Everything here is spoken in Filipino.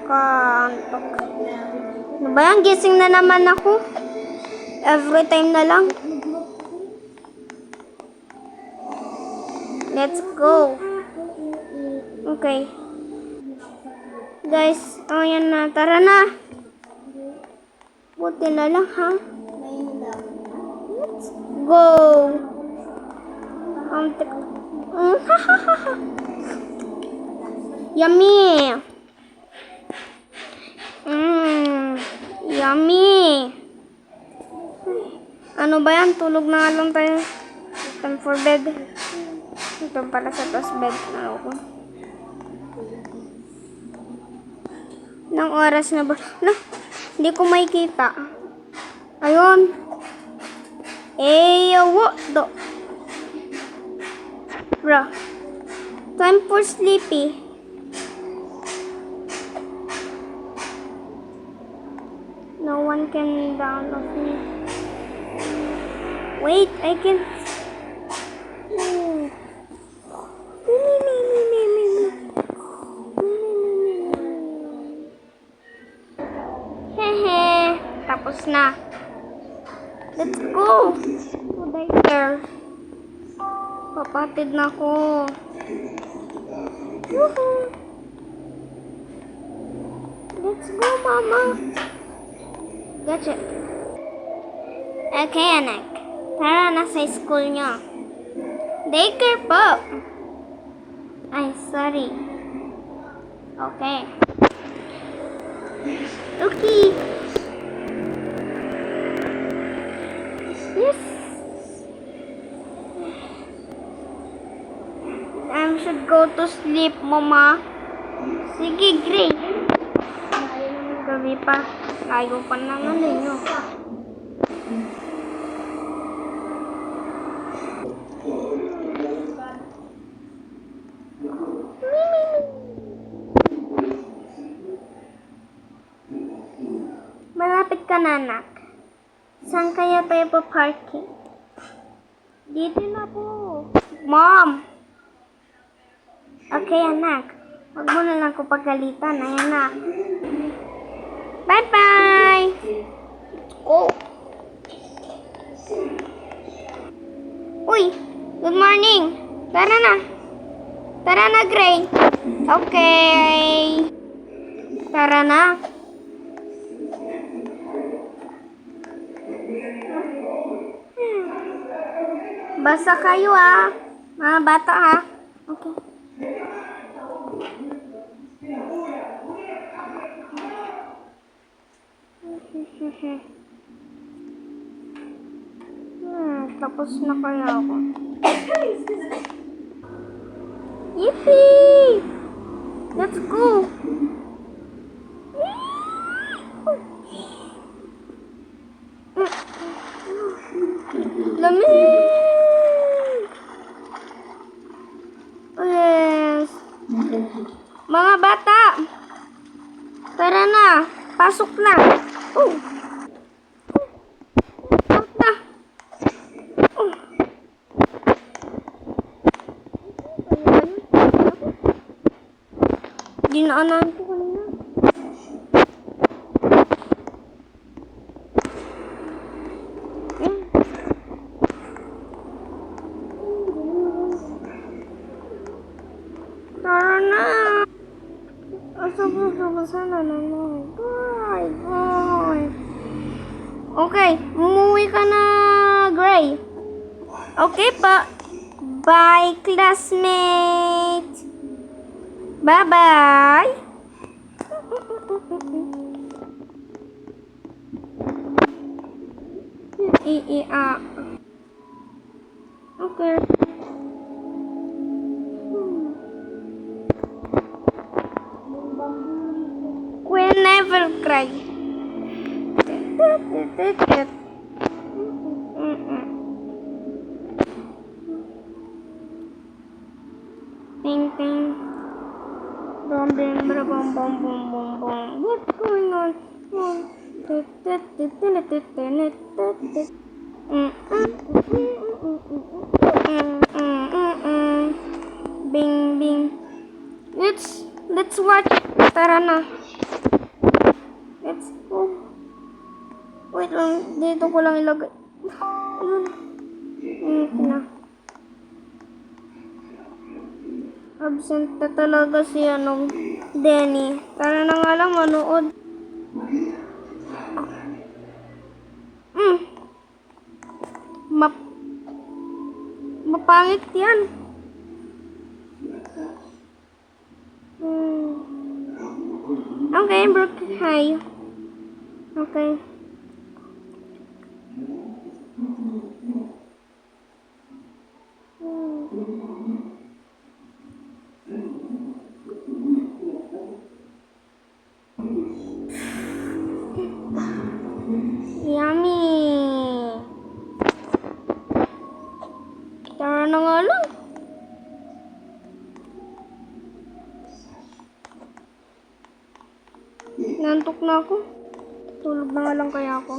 nakakaantok. Ano ba yan? Gising na naman ako. Every time na lang. Let's go. Okay. Guys, ayan na. Tara na. Buti na lang, ha? Let's go. Yummy. Yummy. Ano ba yan? Tulog na nga lang tayo. Time for bed. Ito para sa taas bed. Ano ko? Nang oras na ba? No, hindi ko makikita. Ayun. What the? Bro. Time for sleepy. No one can download me. Wait, I can. Hehe, tapos na. Let's go. There. Papatid na ako. Woohoo. Let's go, mama. Gotcha. Okay, anak. Tara na sa school nyo. Daycare po. Ay, sorry. Okay. Okay. Yes. I should go to sleep, mama. Sige, Gray. Gabi pa. Layo pa naman ninyo. Malapit ka na, anak. Saan kaya tayo pa-parking? Dito na po. Mom! Okay, anak. Huwag mo na lang ko pagalitan. Ayan na. Bye-bye! Oh! Uy! Good morning! Tara na! Tara na, Gray! Okay! Tara na! Basa kayo, ah! Mga bata, ha? Okay. Tapos na kaya ako. Yippee! Let's go! Lamig! Yes! Mga bata! Tara na! Pasok na! Oh! Pasok na! Oh! Dinaanan ko kanina. Tara na! Sana naman. Bye. Okay, umuwi ka na, Gray. Okay pa. Bye, classmate. Bye-bye. Okay. We'll never cry. Ting ting. Bom bim bom bom bom bom bom. What's going on? Bing bing. Let's watch. Tara na. wait lang. Dito ko lang ilagay. Ayun. Init na. Absent na talaga si Denny. Tara na nga lang manood. Map Mapangit yan. Okay, Brooke. Hi. Okay. Yummy. Tara na nga lang. Nantok na ako. Tulog na nga lang kaya ako.